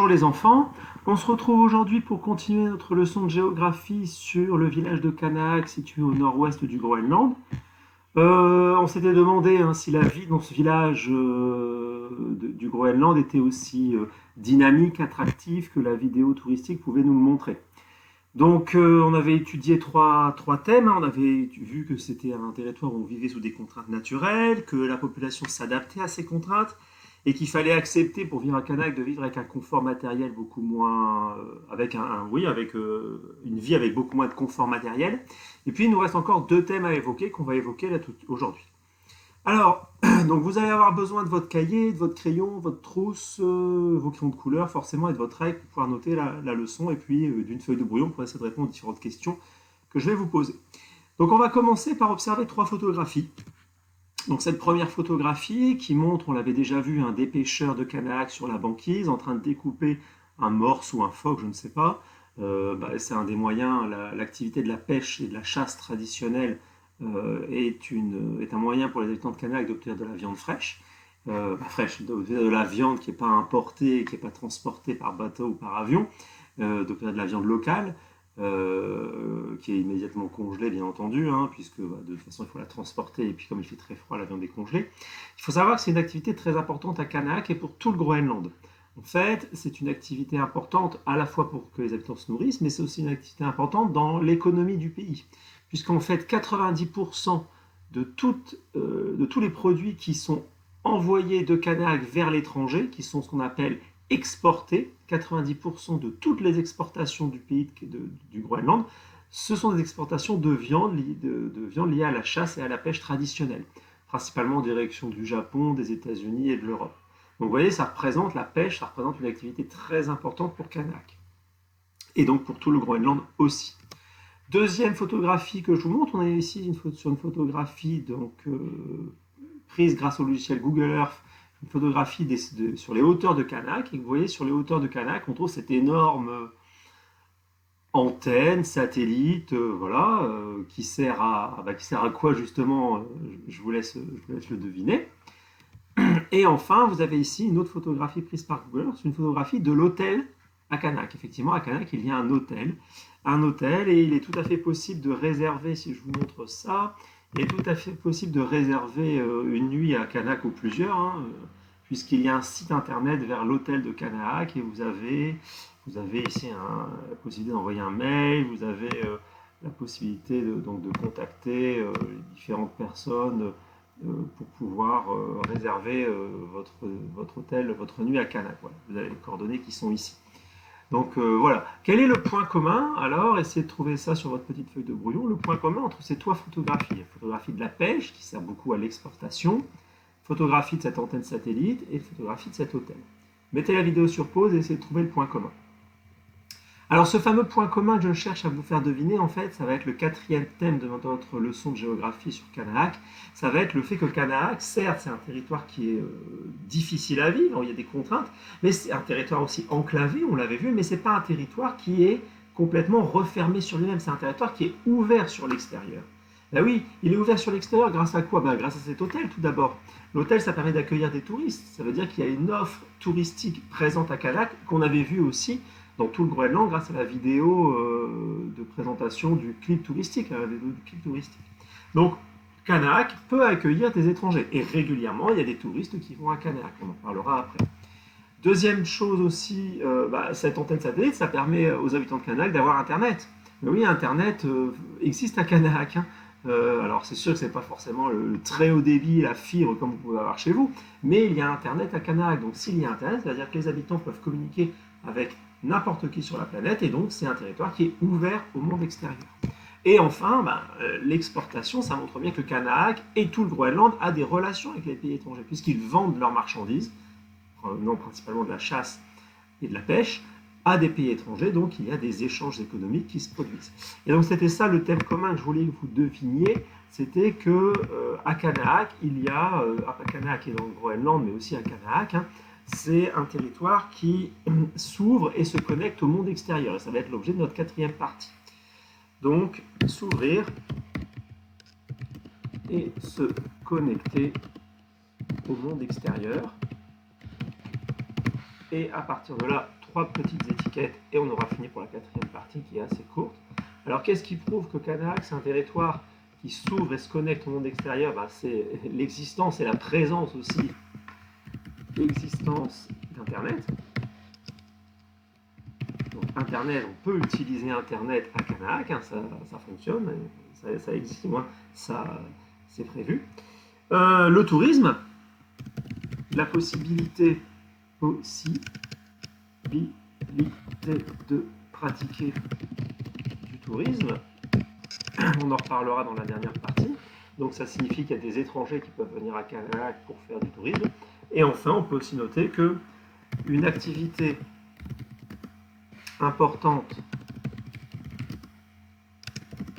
Bonjour les enfants, on se retrouve aujourd'hui pour continuer notre leçon de géographie sur le village de Qaanaaq situé au nord-ouest du Groenland. On s'était demandé si la vie dans ce village du Groenland était aussi dynamique, attractive que la vidéo touristique pouvait nous le montrer. Donc on avait étudié trois thèmes, on avait vu que c'était un territoire où on vivait sous des contraintes naturelles, que la population s'adaptait à ces contraintes, et qu'il fallait accepter pour vivre à Qaanaaq de vivre avec un confort matériel beaucoup moins, avec une vie avec beaucoup moins de confort matériel. Et puis il nous reste encore deux thèmes à évoquer qu'on va évoquer là aujourd'hui. Alors, donc vous allez avoir besoin de votre cahier, de votre crayon, votre trousse, vos crayons de couleur forcément et de votre règle pour pouvoir noter la leçon et puis d'une feuille de brouillon pour essayer de répondre aux différentes questions que je vais vous poser. Donc on va commencer par observer trois photographies. Donc cette première photographie qui montre, on l'avait déjà vu, des pêcheurs de Qaanaaq sur la banquise en train de découper un morse ou un phoque, je ne sais pas. C'est un des moyens, l'activité de la pêche et de la chasse traditionnelle est un moyen pour les habitants de Qaanaaq d'obtenir de la viande fraîche. D'obtenir de la viande qui n'est pas importée, qui n'est pas transportée par bateau ou par avion, d'obtenir de la viande locale. Qui est immédiatement congelée, bien entendu, puisque de toute façon il faut la transporter, et puis comme il fait très froid, la viande est congelée. Il faut savoir que c'est une activité très importante à Qaanaaq et pour tout le Groenland. En fait, c'est une activité importante à la fois pour que les habitants se nourrissent, mais c'est aussi une activité importante dans l'économie du pays, puisqu'en fait 90% de tous les produits qui sont envoyés de Qaanaaq vers l'étranger, qui sont ce qu'on appelle exportés, 90% de toutes les exportations du pays du Groenland, ce sont des exportations de viande liées à la chasse et à la pêche traditionnelle, principalement en direction du Japon, des États-Unis et de l'Europe. Donc vous voyez, ça représente la pêche, ça représente une activité très importante pour Qaanaaq. Et donc pour tout le Groenland aussi. Deuxième photographie que je vous montre, on est ici sur une photographie prise grâce au logiciel Google Earth, une photographie sur les hauteurs de Qaanaaq, et vous voyez sur les hauteurs de Qaanaaq, on trouve cette énorme antenne, satellite, qui sert à quoi justement, je vous laisse le deviner. Et enfin, vous avez ici une autre photographie prise par Google, c'est une photographie de l'hôtel à Qaanaaq. Effectivement, à Qaanaaq, il y a un hôtel, et il est tout à fait possible de réserver, si je vous montre ça, il est tout à fait possible de réserver une nuit à Qaanaaq ou plusieurs, puisqu'il y a un site internet vers l'hôtel de Qaanaaq et vous avez ici la possibilité d'envoyer un mail, vous avez la possibilité de contacter les différentes personnes pour pouvoir réserver votre hôtel, votre nuit à Qaanaaq. Voilà. Vous avez les coordonnées qui sont ici. Donc voilà. Quel est le point commun? Alors, essayez de trouver ça sur votre petite feuille de brouillon. Le point commun entre ces trois photographies. La photographie de la pêche, qui sert beaucoup à l'exportation, photographie de cette antenne satellite et photographie de cet hôtel. Mettez la vidéo sur pause et essayez de trouver le point commun. Alors ce fameux point commun que je cherche à vous faire deviner, en fait, ça va être le quatrième thème de notre leçon de géographie sur Qaanaaq. Ça va être le fait que Qaanaaq, certes, c'est un territoire qui est difficile à vivre, il y a des contraintes, mais c'est un territoire aussi enclavé, on l'avait vu, mais ce n'est pas un territoire qui est complètement refermé sur lui-même, c'est un territoire qui est ouvert sur l'extérieur. Ben oui, il est ouvert sur l'extérieur grâce à quoi? Grâce à cet hôtel tout d'abord. L'hôtel, ça permet d'accueillir des touristes, ça veut dire qu'il y a une offre touristique présente à Qaanaaq qu'on avait vue aussi dans tout le Groenland grâce à la vidéo de présentation du clip touristique, Donc, Qaanaaq peut accueillir des étrangers. Et régulièrement, il y a des touristes qui vont à Qaanaaq. On en parlera après. Deuxième chose aussi, cette antenne satellite, ça permet aux habitants de Qaanaaq d'avoir Internet. Mais oui, Internet existe à Qaanaaq. Alors c'est sûr que ce n'est pas forcément le très haut débit, la fibre comme vous pouvez avoir chez vous, mais il y a Internet à Qaanaaq. Donc s'il y a Internet, c'est-à-dire que les habitants peuvent communiquer avec n'importe qui sur la planète, et donc c'est un territoire qui est ouvert au monde extérieur. Et enfin, l'exportation, ça montre bien que Qaanaaq et tout le Groenland a des relations avec les pays étrangers, puisqu'ils vendent leurs marchandises, non principalement de la chasse et de la pêche, à des pays étrangers, donc il y a des échanges économiques qui se produisent. Et donc c'était ça le thème commun que je voulais que vous deviniez, c'était que à Qaanaaq, il y a, à Qaanaaq et dans le Groenland, mais aussi à Qaanaaq, c'est un territoire qui s'ouvre et se connecte au monde extérieur. Et ça va être l'objet de notre quatrième partie. Donc, s'ouvrir et se connecter au monde extérieur. Et à partir de là, 3 petites étiquettes et on aura fini pour la 4e partie qui est assez courte. Alors qu'est-ce qui prouve que Canahac, c'est un territoire qui s'ouvre et se connecte au monde extérieur? C'est l'existence et la présence aussi, l'existence d'Internet. Donc Internet, on peut utiliser Internet à Canahac, ça fonctionne, ça existe, moins, ça c'est prévu. Le tourisme, la possibilité de pratiquer du tourisme, on en reparlera dans la dernière partie. Donc ça signifie qu'il y a des étrangers qui peuvent venir à Canahac pour faire du tourisme. Et enfin, on peut aussi noter que une activité importante,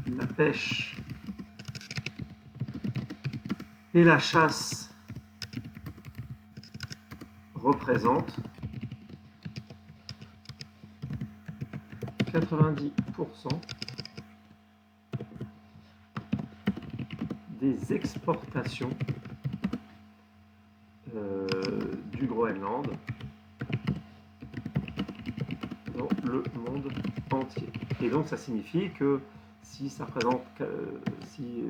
la pêche et la chasse représentent 90% des exportations du Groenland dans le monde entier. Et donc ça signifie que si ça représente, si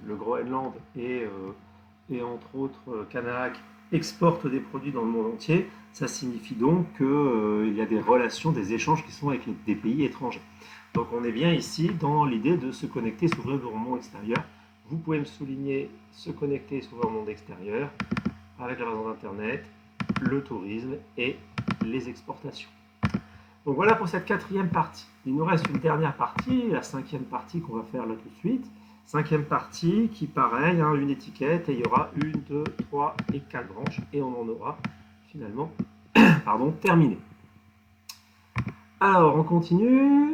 le Groenland et entre autres Canahac exporte des produits dans le monde entier, ça signifie donc qu'il y a des relations, des échanges qui sont avec des pays étrangers. Donc on est bien ici dans l'idée de se connecter, s'ouvrir au monde extérieur. Vous pouvez me souligner se connecter, s'ouvrir au monde extérieur avec la raison d'Internet, le tourisme et les exportations. Donc voilà pour cette 4e partie. Il nous reste une dernière partie, la 5e partie qu'on va faire là tout de suite. 5e partie qui, pareil, une étiquette et il y aura 1, 2, 3 et 4 branches et on en aura finalement terminé. Alors, on continue.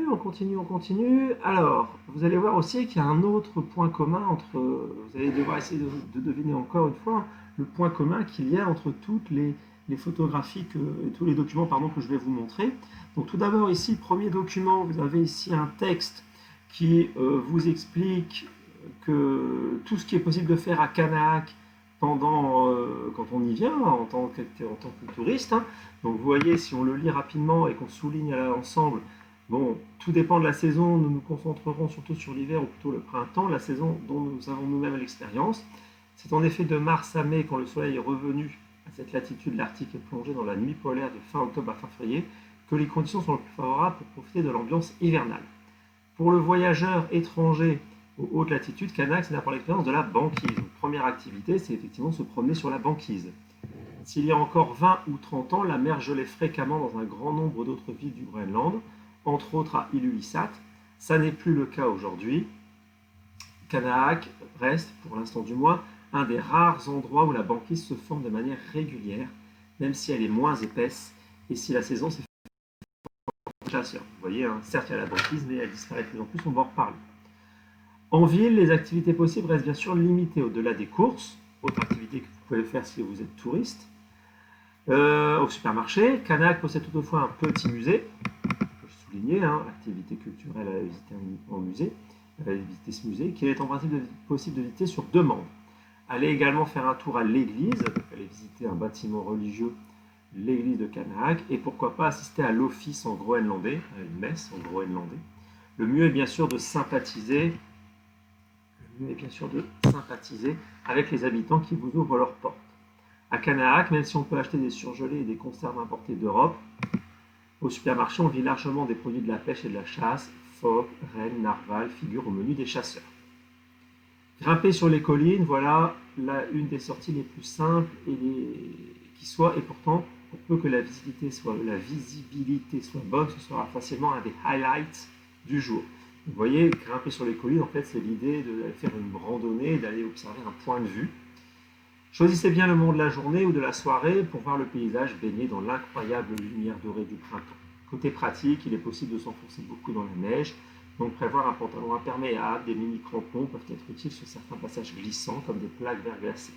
Alors, vous allez voir aussi qu'il y a un autre point commun entre, vous allez devoir essayer de deviner encore une fois, le point commun qu'il y a entre toutes les photographies et tous les documents que je vais vous montrer. Donc tout d'abord ici, le premier document, vous avez ici un texte qui vous explique que tout ce qui est possible de faire à Canahac quand on y vient en tant que touriste. Donc vous voyez, si on le lit rapidement et qu'on souligne à l'ensemble, bon, tout dépend de la saison, nous nous concentrerons surtout sur l'hiver ou plutôt le printemps, la saison dont nous avons nous-mêmes l'expérience. C'est en effet de mars à mai, quand le soleil est revenu à cette latitude, l'Arctique est plongé dans la nuit polaire de fin octobre à fin février, que les conditions sont les plus favorables pour profiter de l'ambiance hivernale. Pour le voyageur étranger aux hautes latitudes, Canahac, c'est d'abord l'expérience de la banquise. Donc, première activité, c'est effectivement se promener sur la banquise. S'il y a encore 20 ou 30 ans, la mer gelait fréquemment dans un grand nombre d'autres villes du Groenland, entre autres à Ilulissat. Ça n'est plus le cas aujourd'hui. Canahac reste, pour l'instant du moins, un des rares endroits où la banquise se forme de manière régulière, même si elle est moins épaisse et si la saison s'est chasseur. Vous voyez, certes il y a la banquise, mais elle disparaît de plus en plus, on va en reparler. En ville, les activités possibles restent bien sûr limitées au-delà des courses, autre activité que vous pouvez faire si vous êtes touriste. Au supermarché, Canahac possède toutefois un petit musée, je souligner, activité culturelle à visiter un musée, visiter ce musée, qu'il est en principe possible de visiter sur demande. Allez également faire un tour à l'église, allez visiter un bâtiment religieux, l'église de Canahac, et pourquoi pas assister à l'office en groenlandais, à une messe en groenlandais. Le mieux est bien sûr de sympathiser avec les habitants qui vous ouvrent leurs portes. À Canahac, même si on peut acheter des surgelés et des conserves importées d'Europe, au supermarché, on vit largement des produits de la pêche et de la chasse, phoques, rennes, narvals figurent au menu des chasseurs. Grimper sur les collines, voilà une des sorties les plus simples qui soit, et pourtant, pour peu que la visibilité soit bonne, ce sera facilement un des highlights du jour. Vous voyez, grimper sur les collines, en fait, c'est l'idée d'aller faire une randonnée, d'aller observer un point de vue. Choisissez bien le moment de la journée ou de la soirée pour voir le paysage baigné dans l'incroyable lumière dorée du printemps. Côté pratique, il est possible de s'enfoncer beaucoup dans la neige, donc prévoir un pantalon imperméable, des mini-crampons peuvent être utiles sur certains passages glissants comme des plaques verglacées,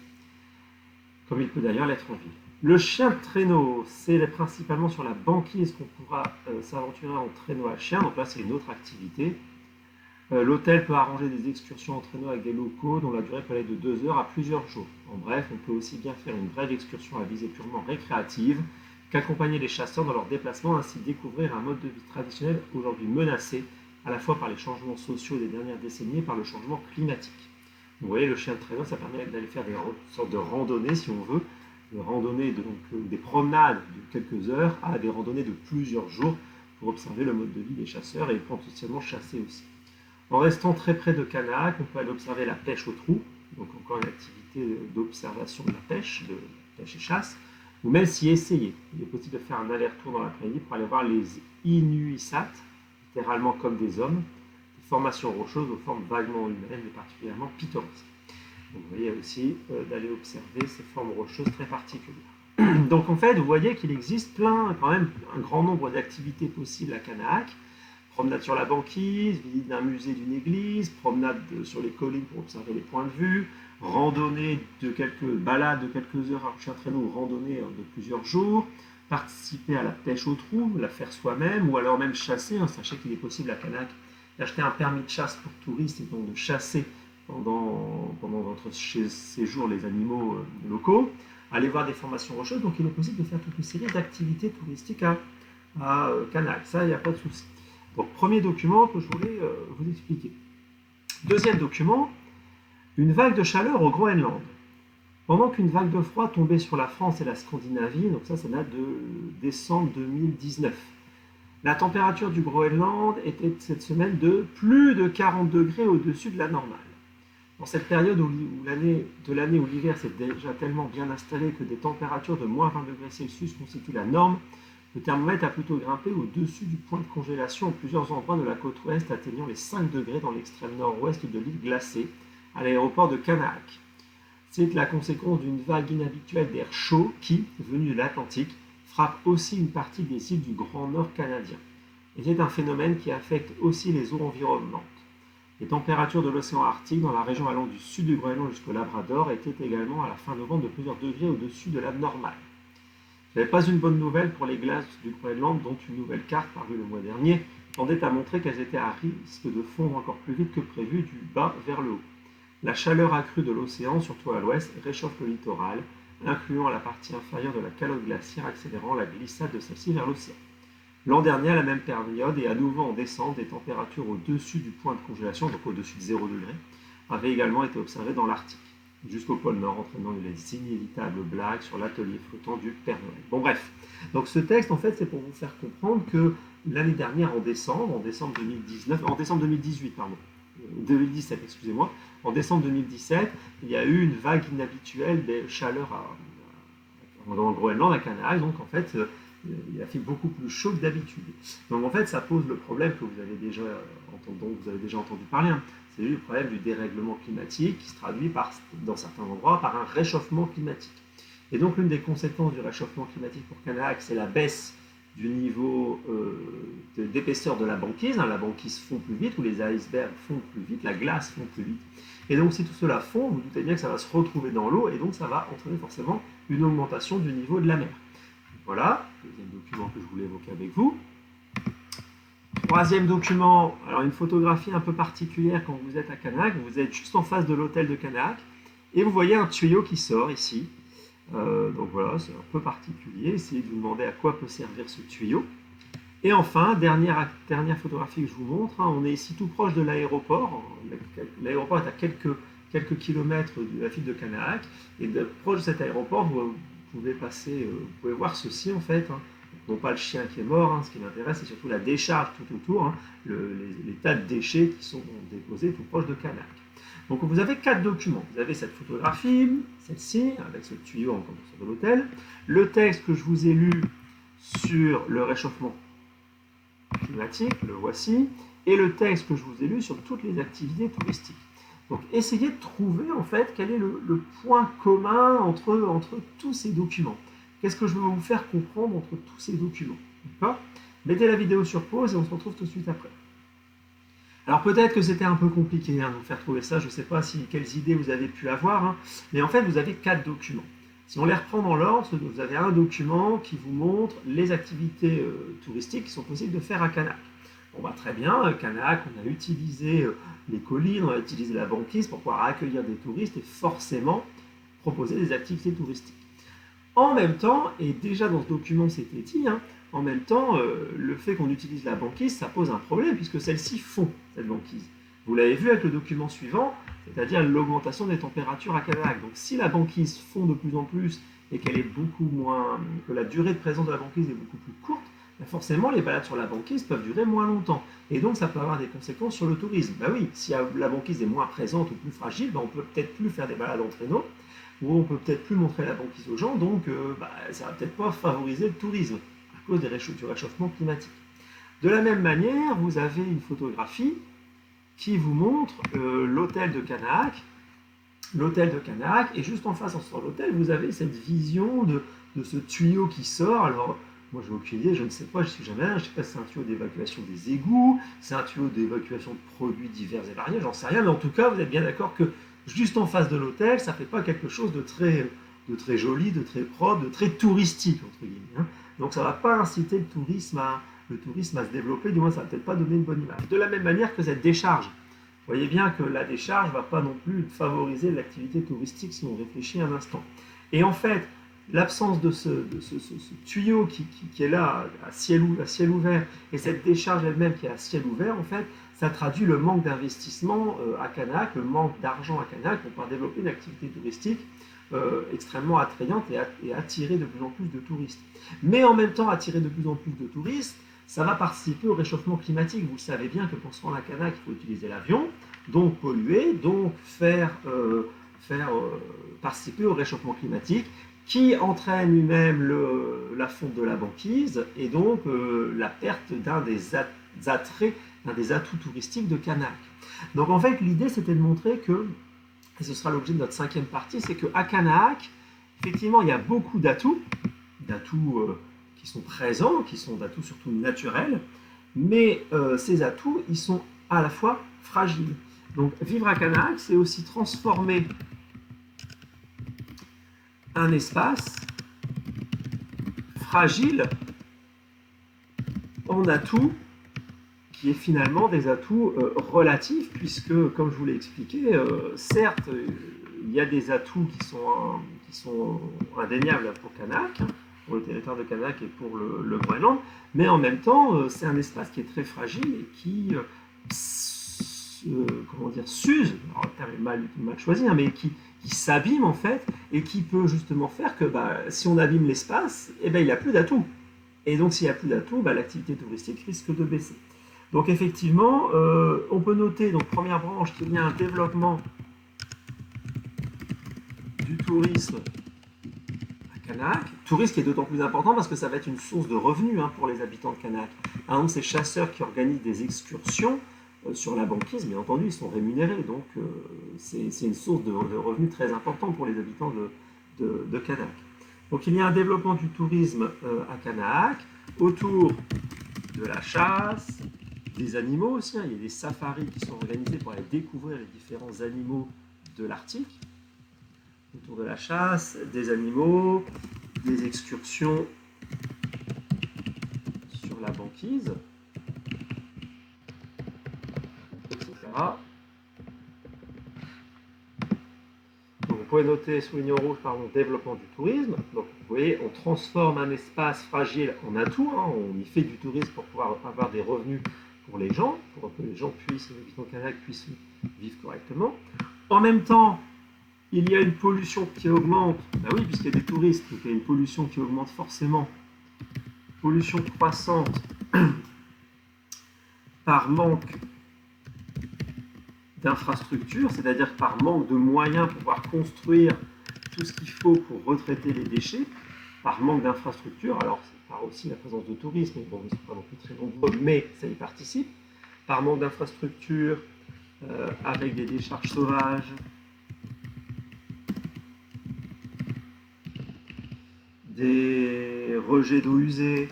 comme il peut d'ailleurs l'être en ville. Le chien de traîneau, c'est principalement sur la banquise qu'on pourra s'aventurer en traîneau à chien, donc là c'est une autre activité. L'hôtel peut arranger des excursions en traîneau avec des locaux dont la durée peut aller de 2 heures à plusieurs jours. En bref, on peut aussi bien faire une brève excursion à visée purement récréative qu'accompagner les chasseurs dans leurs déplacements, ainsi découvrir un mode de vie traditionnel aujourd'hui menacé à la fois par les changements sociaux des dernières décennies et par le changement climatique. Vous voyez, le chien de traîneau, ça permet d'aller faire des sortes de randonnées, si on veut, des promenades de quelques heures à des randonnées de plusieurs jours pour observer le mode de vie des chasseurs et potentiellement chasser aussi. En restant très près de Canaac, on peut aller observer la pêche au trou, donc encore une activité d'observation de la pêche et chasse, ou même s'y essayer. Il est possible de faire un aller-retour dans l'après-midi pour aller voir les Inuitsat, littéralement comme des hommes, des formations rocheuses aux formes vaguement humaines et particulièrement pittoresques. Donc vous voyez aussi d'aller observer ces formes rocheuses très particulières. Donc en fait, vous voyez qu'il existe quand même un grand nombre d'activités possibles à Canaac. Promenade sur la banquise, visite d'un musée, d'une église, promenade sur les collines pour observer les points de vue, balade de quelques heures à chien traîneau ou randonnée de plusieurs jours, participer à la pêche au trou, la faire soi-même, ou alors même chasser. Sachez qu'il est possible à Canaac d'acheter un permis de chasse pour touristes et donc de chasser pendant votre séjour les animaux locaux, aller voir des formations rocheuses. Donc il est possible de faire toute une série d'activités touristiques à Canaac. Ça, il n'y a pas de souci. Donc, premier document que je voulais vous expliquer. Deuxième document, une vague de chaleur au Groenland. Pendant qu'une vague de froid tombait sur la France et la Scandinavie, donc ça date de décembre 2019, la température du Groenland était cette semaine de plus de 40 degrés au-dessus de la normale. Dans cette période de l'année où l'hiver s'est déjà tellement bien installé que des températures de moins 20 degrés Celsius constituent la norme, le thermomètre a plutôt grimpé au-dessus du point de congélation en plusieurs endroits de la côte ouest, atteignant les 5 degrés dans l'extrême nord-ouest de l'île glacée, à l'aéroport de Canaac. C'est la conséquence d'une vague inhabituelle d'air chaud qui, venue de l'Atlantique, frappe aussi une partie des îles du Grand Nord canadien. Et c'est un phénomène qui affecte aussi les eaux environnantes. Les températures de l'océan Arctique dans la région allant du sud du Groenland jusqu'au Labrador étaient également à la fin novembre de plusieurs degrés au-dessus de la normale. Ce n'avait pas une bonne nouvelle pour les glaces du Groenland, dont une nouvelle carte parue le mois dernier tendait à montrer qu'elles étaient à risque de fondre encore plus vite que prévu du bas vers le haut. La chaleur accrue de l'océan, surtout à l'ouest, réchauffe le littoral, incluant la partie inférieure de la calotte glaciaire, accélérant la glissade de celle-ci vers l'océan. L'an dernier, à la même période, et à nouveau en décembre, des températures au-dessus du point de congélation, donc au-dessus de 0 degré, avaient également été observées dans l'Arctique, jusqu'au pôle Nord, entraînant les inévitables blagues sur l'atelier flottant du Père Noël. Bon bref, donc ce texte, en fait, c'est pour vous faire comprendre que l'année dernière, en décembre 2018, 2017, excusez-moi, en décembre 2017, il y a eu une vague inhabituelle de chaleur dans le Groenland, à Canaac, donc en fait, il a fait beaucoup plus chaud que d'habitude. Donc en fait, ça pose le problème que vous avez déjà entendu parler, c'est le problème du dérèglement climatique qui se traduit dans certains endroits par un réchauffement climatique. Et donc l'une des conséquences du réchauffement climatique pour Canaac, c'est la baisse du niveau d'épaisseur de la banquise. La banquise fond plus vite, ou les icebergs fondent plus vite, la glace fond plus vite. Et donc si tout cela fond, vous vous doutez bien que ça va se retrouver dans l'eau, et donc ça va entraîner forcément une augmentation du niveau de la mer. Voilà, deuxième document que je voulais évoquer avec vous. Troisième document, alors une photographie un peu particulière quand vous êtes à Canaac. Vous êtes juste en face de l'hôtel de Canaac, et vous voyez un tuyau qui sort ici. Donc voilà, c'est un peu particulier. Essayez de vous demander à quoi peut servir ce tuyau. Et enfin, dernière photographie que je vous montre, on est ici tout proche de l'aéroport. L'aéroport est à quelques kilomètres de la ville de Canaac. Et proche de cet aéroport, vous pouvez voir ceci en fait. Non pas le chien qui est mort, ce qui m'intéresse, c'est surtout la décharge tout autour, les tas de déchets qui sont déposés tout proche de Canaac. Donc vous avez 4 documents. Vous avez cette photographie, celle-ci, avec ce tuyau en construction de l'hôtel, le texte que je vous ai lu sur le réchauffement climatique, le voici, et le texte que je vous ai lu sur toutes les activités touristiques. Donc essayez de trouver en fait quel est le point commun entre tous ces documents. Qu'est-ce que je veux vous faire comprendre entre tous ces documents? D'accord? Mettez la vidéo sur pause et on se retrouve tout de suite après. Alors peut-être que c'était un peu compliqué de vous faire trouver ça, je ne sais pas quelles idées vous avez pu avoir, mais en fait vous avez 4 documents. Si on les reprend dans l'ordre, vous avez un document qui vous montre les activités touristiques qui sont possibles de faire à Canaac. Bon bah très bien, Canaac, on a utilisé les collines, on a utilisé la banquise pour pouvoir accueillir des touristes et forcément proposer des activités touristiques. En même temps, et déjà dans ce document c'était dit, hein, en même temps, le fait qu'on utilise la banquise, ça pose un problème, puisque celle-ci fond, cette banquise. Vous l'avez vu avec le document suivant, c'est-à-dire l'augmentation des températures à Canac. Donc si la banquise fond de plus en plus, et qu'elle est beaucoup moins, que la durée de présence de la banquise est beaucoup plus courte, ben forcément les balades sur la banquise peuvent durer moins longtemps. Et donc ça peut avoir des conséquences sur le tourisme. Ben oui, si la banquise est moins présente ou plus fragile, ben on peut peut-être plus faire des balades en traîneau, ou on peut peut-être plus montrer la banquise aux gens, donc ça va peut-être pas favoriser le tourisme à cause du réchauffement climatique. De la même manière, vous avez une photographie qui vous montre l'hôtel de Canac. L'hôtel de Canac, et juste en face sur l'hôtel, vous avez cette vision de ce tuyau qui sort. Alors, moi, j'ai aucune idée, je ne sais pas, je ne suis jamais allé, je ne sais pas si c'est un tuyau d'évacuation des égouts, c'est un tuyau d'évacuation de produits divers et variés, j'en sais rien, mais en tout cas, vous êtes bien d'accord que juste en face de l'hôtel, ça ne fait pas quelque chose de très joli, de très propre, de très touristique, entre guillemets. Hein. Donc, ça ne va pas inciter le tourisme à se développer, du moins, ça ne va peut-être pas donner une bonne image. De la même manière que cette décharge. Vous voyez bien que la décharge ne va pas non plus favoriser l'activité touristique si on réfléchit un instant. Et en fait, l'absence de ce tuyau qui est là à ciel ouvert et cette décharge elle-même qui est à ciel ouvert, en fait, ça traduit le manque d'investissement à Canac, le manque d'argent à Canac pour pouvoir développer une activité touristique extrêmement attrayante et attirer de plus en plus de touristes. Mais en même temps, attirer de plus en plus de touristes, ça va participer au réchauffement climatique. Vous savez bien que pour se rendre à Canac, il faut utiliser l'avion, donc polluer, donc faire participer au réchauffement climatique, qui entraîne lui-même la fonte de la banquise et donc la perte d'un des attraits, d'un des atouts touristiques de Canac. Donc en fait, l'idée c'était de montrer que, et ce sera l'objet de notre 5e partie, c'est qu'à Canac, effectivement, il y a beaucoup d'atouts qui sont présents, qui sont d'atouts surtout naturels, mais ces atouts, ils sont à la fois fragiles. Donc vivre à Canac, c'est aussi transformer un espace fragile en atout qui est finalement des atouts relatifs, puisque, comme je vous l'ai expliqué, certes, il y a des atouts qui sont indéniables pour Canac, pour le territoire de Canac et pour le Groenland, mais en même temps, c'est un espace qui est très fragile et qui s'use, alors le terme est mal choisi, hein, mais qui s'abîme en fait, et qui peut justement faire que si on abîme l'espace, il n'y a plus d'atouts. Et donc s'il n'y a plus d'atouts, l'activité touristique risque de baisser. Donc effectivement, on peut noter, donc première branche, qu'il y a un développement du tourisme à Canac. Tourisme qui est d'autant plus important parce que ça va être une source de revenus pour les habitants de Canac. Par exemple, ces chasseurs qui organisent des excursions sur la banquise, bien entendu, ils sont rémunérés. Donc c'est une source de revenus très importante pour les habitants de Canac. Donc il y a un développement du tourisme à Canac, autour de la chasse, des animaux aussi. Il y a des safaris qui sont organisés pour aller découvrir les différents animaux de l'Arctique. Autour de la chasse, des animaux, des excursions sur la banquise, etc. Donc vous pouvez noter, souligner en rouge, développement du tourisme. Donc vous voyez, on transforme un espace fragile en atout. On y fait du tourisme pour pouvoir avoir des revenus pour les gens, pour que les gens les habitants de Canac puissent vivre correctement. En même temps, il y a une pollution qui augmente, oui, puisqu'il y a des touristes, donc il y a une pollution qui augmente forcément. Pollution croissante par manque d'infrastructures, c'est-à-dire par manque de moyens pour pouvoir construire tout ce qu'il faut pour retraiter les déchets, par manque d'infrastructures. Alors, c'est par aussi la présence de touristes, mais bon, ils ne sont pas non plus très nombreux, mais ça y participe. Par manque d'infrastructures, avec des décharges sauvages, des rejets d'eau usée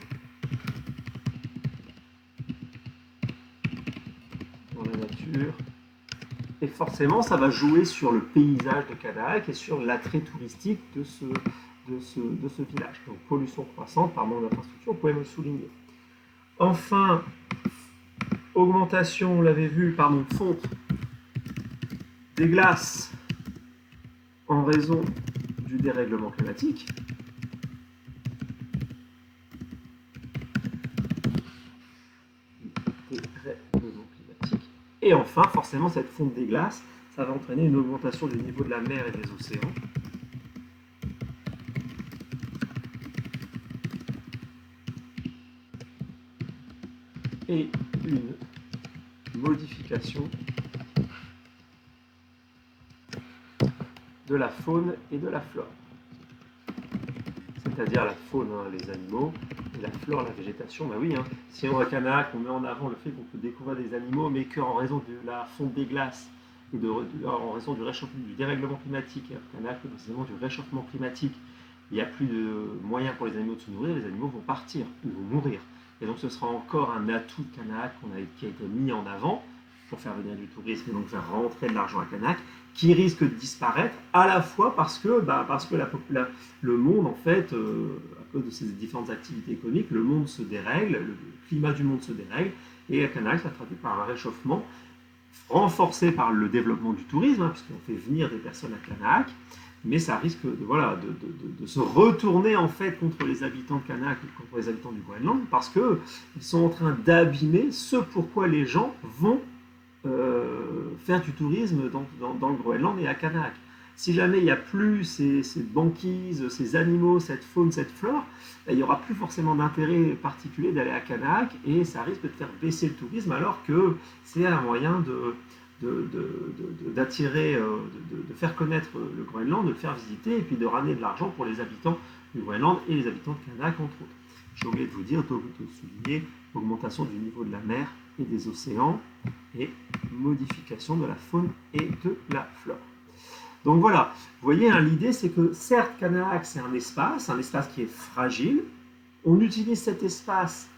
dans la nature. Et forcément, ça va jouer sur le paysage de Canac et sur l'attrait touristique de ce village. Donc, pollution croissante par manque d'infrastructure, vous pouvez me le souligner. Enfin, augmentation, on l'avait vu, fonte des glaces en raison du dérèglement climatique. Et enfin, forcément, cette fonte des glaces, ça va entraîner une augmentation du niveau de la mer et des océans. Et une modification de la faune et de la flore. C'est-à-dire la faune, hein, les animaux, et la flore, la végétation. Ben oui, hein, si on a Canac, on met en avant le fait qu'on peut découvrir des animaux, mais qu'en raison de la fonte des glaces et en raison du dérèglement climatique, Canac, précisément du réchauffement climatique, il n'y a plus de moyens pour les animaux de se nourrir, les animaux vont partir ou vont mourir. Et donc ce sera encore un atout de Canac qui a été mis en avant pour faire venir du tourisme et donc faire rentrer de l'argent à Canac, qui risque de disparaître à la fois parce que le monde, en fait, à cause de ces différentes activités économiques, le monde se dérègle, le climat du monde se dérègle, et à Canac, ça se traduit par un réchauffement renforcé par le développement du tourisme, hein, puisqu'on fait venir des personnes à Canac, mais ça risque de se retourner en fait contre les habitants de Canac ou contre les habitants du Groenland, parce qu'ils sont en train d'abîmer ce pourquoi les gens vont faire du tourisme dans le Groenland et à Canac. Si jamais il n'y a plus ces banquises, ces animaux, cette faune, cette flore, il n'y aura plus forcément d'intérêt particulier d'aller à Canac et ça risque de faire baisser le tourisme alors que c'est un moyen d'attirer, de faire connaître le Groenland, de le faire visiter et puis de ramener de l'argent pour les habitants du Groenland et les habitants de Canac entre autres. J'ai oublié de vous dire, de souligner l'augmentation du niveau de la mer et des océans et modification de la faune et de la flore. Donc voilà, vous voyez, hein, l'idée c'est que certes Canac c'est un espace qui est fragile, on utilise cet espace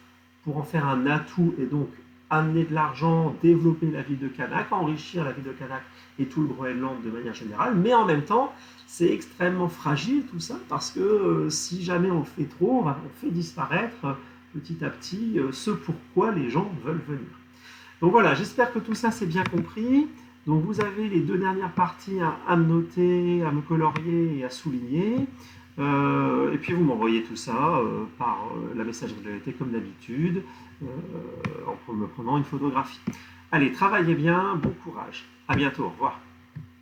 pour en faire un atout et donc amener de l'argent, développer la ville de Canac, enrichir la ville de Canac et tout le Groenland de manière générale, mais en même temps c'est extrêmement fragile tout ça parce que si jamais on le fait trop, on fait disparaître petit à petit ce pourquoi les gens veulent venir. Donc voilà, j'espère que tout ça c'est bien compris. Donc vous avez les 2 dernières parties à me noter, à me colorier et à souligner. Et puis vous m'envoyez tout ça par la messagerie de l'ET comme d'habitude, en me prenant une photographie. Allez, travaillez bien, bon courage. À bientôt, au revoir.